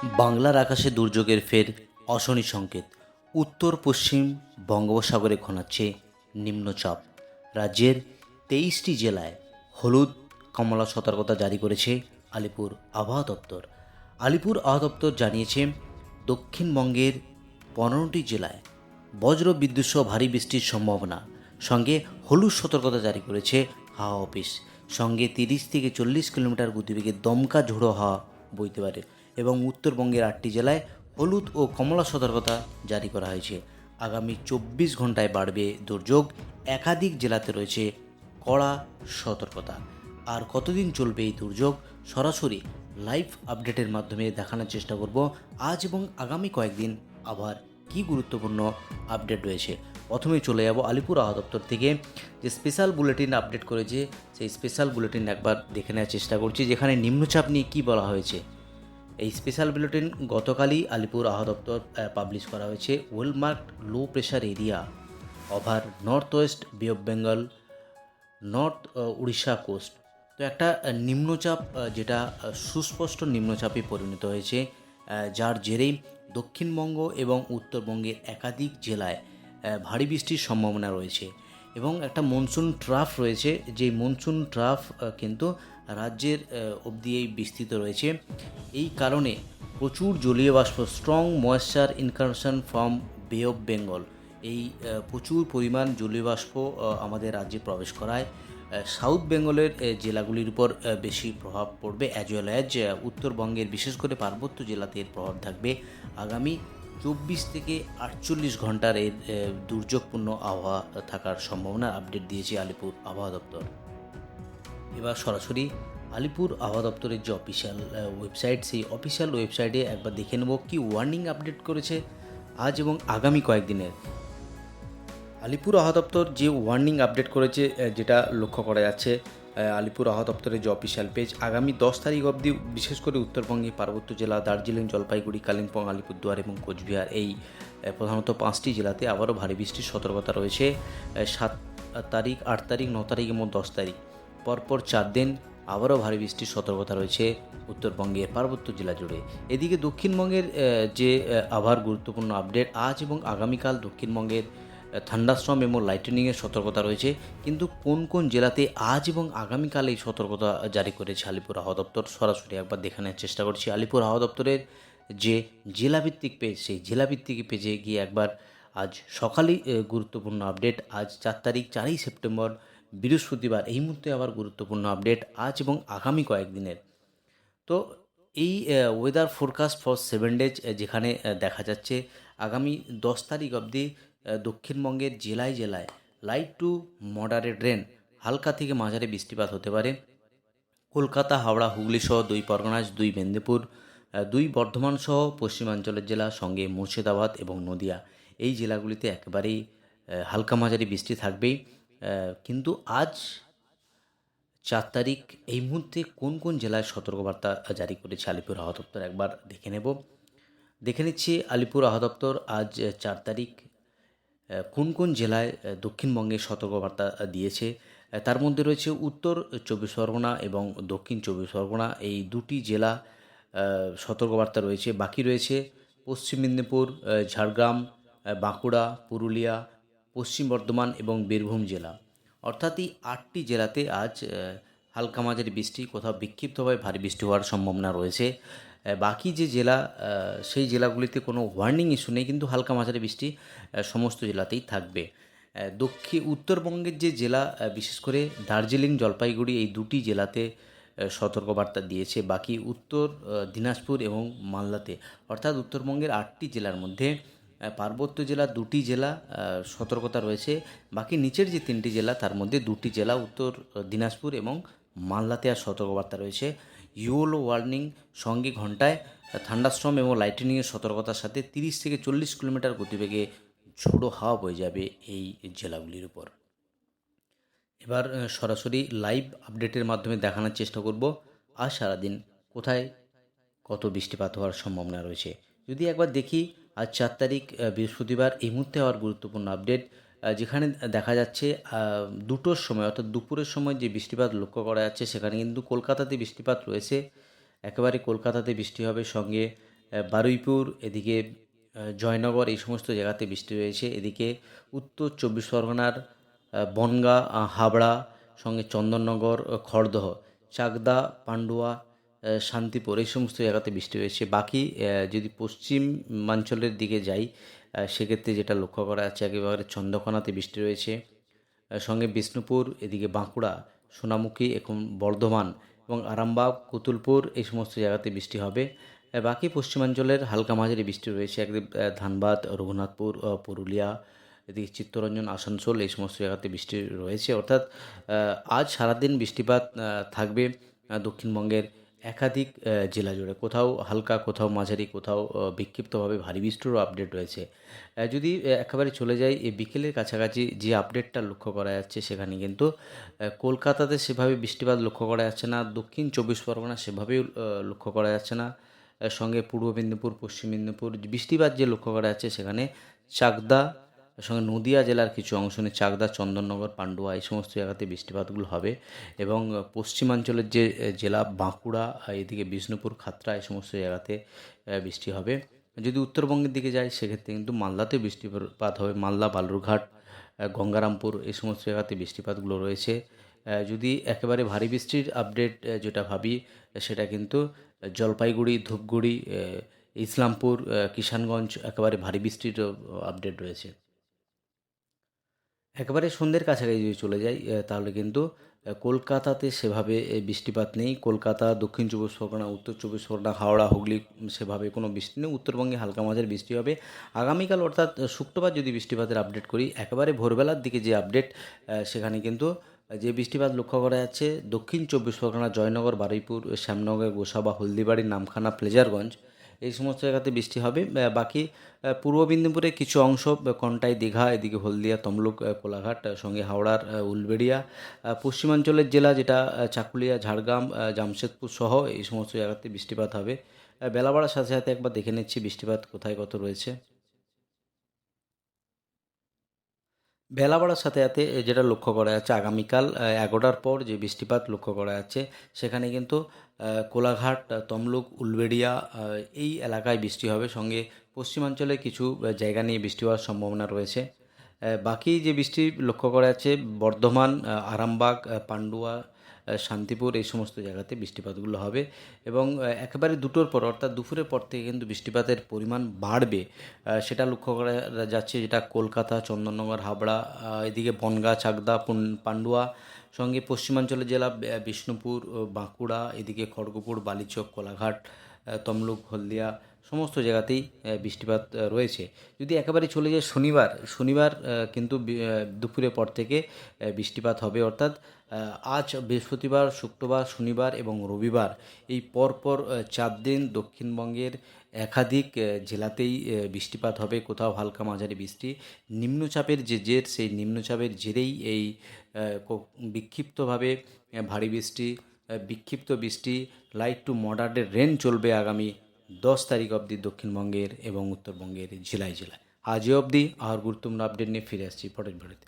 বাংলার আকাশে দুর্যোগের ফের অশনি সংকেত। উত্তর পশ্চিম বঙ্গোপসাগরে ঘনাচ্ছে নিম্নচাপ। রাজ্যের 23টি জেলায় হলুদ কমলা সতর্কতা জারি করেছে আলিপুর আবহাওয়া দপ্তর। আলিপুর আবহাওয়া দপ্তর জানিয়েছে দক্ষিণবঙ্গের 15টি জেলায় বজ্র বিদ্যুৎ সহ ভারী বৃষ্টির সম্ভাবনা। সঙ্গে হলুদ সতর্কতা জারি করেছে হাওয়া অফিস। সঙ্গে 30 থেকে 40 কিলোমিটার গতিবেগে দমকা ঝোড়ো হাওয়া বইতে পারে এবং উত্তরবঙ্গের 8টি জেলায় হলুদ ও কমলা সতর্কতা জারি করা হয়েছে। আগামী 24 ঘন্টায় বাড়বে দুর্যোগ। একাধিক জেলাতে রয়েছে কড়া সতর্কতা। আর কতদিন চলবে এই দুর্যোগ সরাসরি লাইভ আপডেটের মাধ্যমে দেখানোর চেষ্টা করব। আজ এবং আগামী কয়েকদিন আবার কি গুরুত্বপূর্ণ আপডেট রয়েছে। প্রথমে চলে যাব আলিপুর আবহাওয়া দপ্তর থেকে যে স্পেশাল বুলেটিন আপডেট করেছে, সেই স্পেশাল বুলেটিন একবার দেখে নেওয়ার চেষ্টা করছি, যেখানে নিম্নচাপ নিয়ে কী বলা হয়েছে। এই স্পেশাল বুলেটিন গতকালই আলিপুর আবহাওয়া দপ্তর পাবলিশ করা হয়েছে। Well marked low pressure area over north west bay of Bengal, north Orissa coast. তো একটা নিম্নচাপ যেটা সুস্পষ্ট নিম্নচাপে পরিণত হয়েছে, যার জেরেই দক্ষিণবঙ্গ এবং উত্তরবঙ্গের একাধিক জেলায় ভারী বৃষ্টির সম্ভাবনা রয়েছে এবং একটা মনসুন ট্রাফ রয়েছে। যে মনসুন ট্রাফ কিন্তু রাজ্যের অবধি এই বিস্তৃত রয়েছে। এই কারণে প্রচুর জলীয় বাষ্প, স্ট্রং ময়েশ্চার ইনকারশন ফ্রম বে অফ বেঙ্গল, এই প্রচুর পরিমাণ জলীয় বাষ্প আমাদের রাজ্যে প্রবেশ করায় সাউথ বেঙ্গলের জেলাগুলির উপর বেশি প্রভাব পড়বে, অ্যাজ ওয়েল অ্যাজ উত্তরবঙ্গের বিশেষ করে পার্বত্য জেলাতে এর প্রভাব থাকবে। আগামী 24 থেকে 48 ঘন্টার এর দুর্যোগপূর্ণ আবহাওয়া থাকার সম্ভাবনা আপডেট দিয়েছে আলিপুর আবহাওয়া দপ্তর। এবার সরাসরি আলিপুর আবহাওয়া দপ্তরের যে অফিসিয়াল ওয়েবসাইট, সেই অফিসিয়াল ওয়েবসাইটে একবার দেখে নেব কি ওয়ার্নিং আপডেট করেছে আজ এবং আগামী কয়েকদিনের। আলিপুর আবহাওয়া দপ্তর যে ওয়ার্নিং আপডেট করেছে, যেটা লক্ষ্য করা যাচ্ছে আলিপুর আবহাওয়া দপ্তরের যে অফিসিয়াল পেজ, আগামী 10 তারিখ অবধি বিশেষ করে উত্তরবঙ্গে পার্বত্য জেলা দার্জিলিং, জলপাইগুড়ি, কালিম্পং, আলিপুরদুয়ার এবং কোচবিহার, এই প্রধানত 5টি জেলাতে আবারও ভারী বৃষ্টির সতর্কতা রয়েছে। 7 তারিখ, 8 তারিখ, 9 তারিখ এবং 10 তারিখ পরপর 4 দিন আবারও ভারী বৃষ্টির সতর্কতা রয়েছে উত্তরবঙ্গের পার্বত্য জেলা জুড়ে। এদিকে দক্ষিণবঙ্গের যে আবহাওয়ার গুরুত্বপূর্ণ আপডেট, আজ এবং আগামীকাল দক্ষিণবঙ্গের থান্ডারস্টর্ম এবং লাইটেনিংয়ের সতর্কতা রয়েছে। কিন্তু কোন কোন জেলাতে আজ এবং আগামীকাল এই সতর্কতা জারি করেছে আলিপুর আবহাওয়া দপ্তর, সরাসরি একবার দেখে নেওয়ার চেষ্টা করছি। আলিপুর আবহাওয়া দপ্তরের যে জেলাভিত্তিক পেজ, সেই জেলাভিত্তিক পেজে গিয়ে একবার আজ সকালেই গুরুত্বপূর্ণ আপডেট। আজ 4 তারিখ, 4ই সেপ্টেম্বর বৃহস্পতিবার, এই মুহূর্তে আবার গুরুত্বপূর্ণ আপডেট আজ এবং আগামী কয়েকদিনের। তো এই ওয়েদার ফোরকাস্ট ফর 7 ডেজ, যেখানে দেখা যাচ্ছে আগামী 10 তারিখ অবধি দক্ষিণবঙ্গের জেলায় জেলায় লাইট টু মডারেট রেন, হালকা থেকে মাঝারি বৃষ্টিপাত হতে পারে। কলকাতা, হাওড়া, হুগলি সহ 2 পরগনা, 2 মেদিনীপুর, 2 বর্ধমান সহ পশ্চিমাঞ্চলের জেলা, সঙ্গে মুর্শিদাবাদ এবং নদিয়া, এই জেলাগুলিতে একেবারেই হালকা মাঝারি বৃষ্টি থাকবেই। কিন্তু আজ 4 তারিখ এই মুহূর্তে কোন কোন জেলায় সতর্কবার্তা জারি করেছে আলিপুর আবহাওয়া দপ্তর একবার দেখে নিচ্ছি। আলিপুর আবহাওয়া দপ্তর আজ 4 তারিখ কোন কোন জেলায় দক্ষিণবঙ্গে সতর্কবার্তা দিয়েছে। তার মধ্যে রয়েছে উত্তর 24 পরগনা এবং দক্ষিণ 24 পরগনা, এই দুটি জেলা সতর্কবার্তা রয়েছে। বাকি রয়েছে পশ্চিম মেদিনীপুর, ঝাড়গ্রাম, বাঁকুড়া, পুরুলিয়া, পশ্চিম বর্ধমান এবং বীরভূম জেলা। অর্থাৎ এই 8টি জেলাতে আজ হালকা মাঝারি বৃষ্টি, কোথাও বিক্ষিপ্তভাবে ভারী বৃষ্টি হওয়ার সম্ভাবনা রয়েছে। বাকি যে জেলা, সেই জেলাগুলিতে কোনো ওয়ার্নিং ইস্যু নেই, কিন্তু হালকা মাঝারি বৃষ্টি সমস্ত জেলাতেই থাকবে। উত্তরবঙ্গের যে জেলা, বিশেষ করে দার্জিলিং, জলপাইগুড়ি, এই দুটি জেলাতে সতর্কবার্তা দিয়েছে। বাকি উত্তর দিনাজপুর এবং মালদাতে, অর্থাৎ উত্তরবঙ্গের 8টি জেলার মধ্যে পার্বত্য জেলা 2টি জেলা সতর্কতা রয়েছে। বাকি নিচের যে 3টি জেলা, তার মধ্যে 2টি জেলা উত্তর দিনাজপুর এবং মালদাতে আর সতর্কবার্তা রয়েছে। ইয়োলো ওয়ার্নিং, সঙ্গে ঘন্টায় থান্ডারস্টর্ম এবং লাইটেনিংয়ের সতর্কতার সাথে 30 থেকে 40 কিলোমিটার গতিবেগে ঝোড়ো হাওয়া বয়ে যাবে এই জেলাগুলির উপর। এবার সরাসরি লাইভ আপডেটের মাধ্যমে দেখানোর চেষ্টা করব আজ সারাদিন কোথায় কত বৃষ্টিপাত হওয়ার সম্ভাবনা রয়েছে। যদি একবার দেখি আজ 4 তারিখ বৃহস্পতিবার, এই মুহূর্তে হওয়ার গুরুত্বপূর্ণ আপডেট, যেখানে দেখা যাচ্ছে 2টোর সময় অর্থাৎ দুপুরের সময় যে বৃষ্টিপাত লক্ষ্য করা যাচ্ছে, সেখানে কিন্তু কলকাতাতে বৃষ্টিপাত রয়েছে। একেবারে কলকাতাতে বৃষ্টি হবে, সঙ্গে বারুইপুর, এদিকে জয়নগর, এই সমস্ত জায়গাতে বৃষ্টি রয়েছে। এদিকে উত্তর চব্বিশ পরগনার বনগাঁ, হাবড়া, সঙ্গে চন্দননগর, খড়দহ, চাকদা, পান্ডুয়া, শান্তিপুর, এই সমস্ত জায়গাতে বৃষ্টি রয়েছে। বাকি যদি পশ্চিমাঞ্চলের দিকে যাই, সেক্ষেত্রে যেটা লক্ষ্য করা যাচ্ছে, একেবারে চন্দ্রকোনাতে বৃষ্টি রয়েছে। সঙ্গে বিষ্ণুপুর, এদিকে বাঁকুড়া, সোনামুখী, এখন বর্ধমান এবং আরামবাগ, কুতুলপুর, এই সমস্ত জায়গাতে বৃষ্টি হবে। বাকি পশ্চিমাঞ্চলের হালকা মাঝারি বৃষ্টি রয়েছে। একদিকে ধানবাদ, রঘুনাথপুর, পুরুলিয়া, এদিকে চিত্তরঞ্জন, আসানসোল, এই সমস্ত জায়গাতে বৃষ্টি রয়েছে। অর্থাৎ আজ সারাদিন বৃষ্টিপাত থাকবে দক্ষিণবঙ্গের একাধিক জেলা জুড়ে। কোথাও হালকা, কোথাও মাঝারি, কোথাও বিক্ষিপ্তভাবে ভারী বৃষ্টিরও আপডেট রয়েছে। যদি একেবারে চলে যাই এই বিকেলের কাছাকাছি, যে আপডেটটা লক্ষ্য করা যাচ্ছে, সেখানে কিন্তু কলকাতাতে সেভাবে বৃষ্টিপাত লক্ষ্য করা যাচ্ছে না। দক্ষিণ চব্বিশ পরগনা সেভাবেও লক্ষ্য করা যাচ্ছে না। সঙ্গে পূর্ব মেদিনীপুর, পশ্চিম মেদিনীপুর বৃষ্টিপাত যে লক্ষ্য করা যাচ্ছে, সেখানে চাকদা, সঙ্গে নদিয়া জেলার কিছু অংশ নিয়ে চাকদা, চন্দননগর, পান্ডুয়া, এই সমস্ত জায়গাতে বৃষ্টিপাতগুলো হবে। এবং পশ্চিমাঞ্চলের যে জেলা বাঁকুড়া, এদিকে বিষ্ণুপুর, খাতড়া, এই সমস্ত জায়গাতে বৃষ্টি হবে। যদি উত্তরবঙ্গের দিকে যাই, সেক্ষেত্রে কিন্তু মালদাতে বৃষ্টিপাত হবে। মালদা, বালুরঘাট, গঙ্গারামপুর, এই সমস্ত জায়গাতে বৃষ্টিপাতগুলো রয়েছে। যদি একেবারে ভারী বৃষ্টির আপডেট যেটা ভাবি, সেটা কিন্তু জলপাইগুড়ি, ধূপগুড়ি, ইসলামপুর, কিষানগঞ্জ, একেবারে ভারী বৃষ্টির আপডেট রয়েছে। একেবারে সন্ধ্যের কাছাকাছি যদি চলে যাই, তাহলে কিন্তু কলকাতাতে সেভাবে বৃষ্টিপাত নেই। কলকাতা, দক্ষিণ চব্বিশ পরগনা, উত্তর চব্বিশ পরগনা, হাওড়া, হুগলি সেভাবে কোনো বৃষ্টি নেই। উত্তরবঙ্গে হালকা মাঝারি বৃষ্টি হবে। আগামীকাল অর্থাৎ শুক্রবার যদি বৃষ্টিপাতের আপডেট করি, একেবারে ভোরবেলার দিকে যে আপডেট, সেখানে কিন্তু যে বৃষ্টিপাত লক্ষ্য করা যাচ্ছে দক্ষিণ চব্বিশ পরগনা, জয়নগর, বারুইপুর, শ্যামনগর, গোসাবা, হলদিবাড়ি, নামখানা, ফ্রেজারগঞ্জ, এই সমস্ত জায়গাতে বৃষ্টি হবে। বাকি পূর্ব মেদিনীপুরের কিছু অংশ, কন্টাই, দীঘা, এদিকে হলদিয়া, তমলুক, কোলাঘাট, সঙ্গে হাওড়ার উলবেড়িয়া, পশ্চিমাঞ্চলের জেলা যেটা চাকুলিয়া, ঝাড়গ্রাম, জামশেদপুর সহ এই সমস্ত জায়গাতে বৃষ্টিপাত হবে। বেলা বাড়ার সাথে সাথে একবার দেখে নিচ্ছি বৃষ্টিপাত কোথায় কত রয়েছে। বেলা বাড়ার সাথে সাথে যেটা লক্ষ্য করা যাচ্ছে, আগামীকাল 11টার পর যে বৃষ্টিপাত লক্ষ্য করা যাচ্ছে, সেখানে কিন্তু কোলাঘাট, তমলুক, উলবেড়িয়া, এই এলাকায় বৃষ্টি হবে। সঙ্গে পশ্চিমাঞ্চলে কিছু জায়গা নিয়ে বৃষ্টি হওয়ার সম্ভাবনা রয়েছে। বাকি যে বৃষ্টি লক্ষ্য করা যাচ্ছে, বর্ধমান, আরামবাগ, পান্ডুয়া, শান্তিপুর, এই সমস্ত জায়গাতে বৃষ্টিপাতগুলো হবে। এবং একেবারে দুটোর পর, অর্থাৎ দুপুরের পর থেকে কিন্তু বৃষ্টিপাতের পরিমাণ বাড়বে। সেটা লক্ষ্য করা যাচ্ছে, যেটা কলকাতা, চন্দননগর, হাবড়া, এদিকে বনগাঁ, চাকদা, পান্ডুয়া, সঙ্গে পশ্চিমাঞ্চলের জেলা বিষ্ণুপুর, বাঁকুড়া, এদিকে খড়গপুর, বালিচক, কোলাঘাট, তমলুক, হলদিয়া, সমস্ত জায়গাতেই বৃষ্টিপাত রয়েছে। যদি একেবারে চলে যায় শনিবার, শনিবার কিন্তু দুপুরের পর থেকে বৃষ্টিপাত হবে। অর্থাৎ আজ বৃহস্পতিবার, শুক্রবার, শনিবার এবং রবিবার, এই পরপর 4 দিন দক্ষিণবঙ্গের একাধিক জেলাতেই বৃষ্টিপাত হবে। কোথাও হালকা মাঝারি বৃষ্টি। নিম্নচাপের যে জের, সেই নিম্নচাপের জেরেই এই বিক্ষিপ্তভাবে ভারী বৃষ্টি, বিক্ষিপ্ত বৃষ্টি, লাইট টু মডারেট রেন চলবে আগামী 10 তারিখ অবধি দক্ষিণবঙ্গের এবং উত্তরবঙ্গের জেলায় জেলায়। আজও অবধি আর গুরুত্বপূর্ণ আপডেট নিয়ে ফিরে আসছি পরের ভিডিওতে।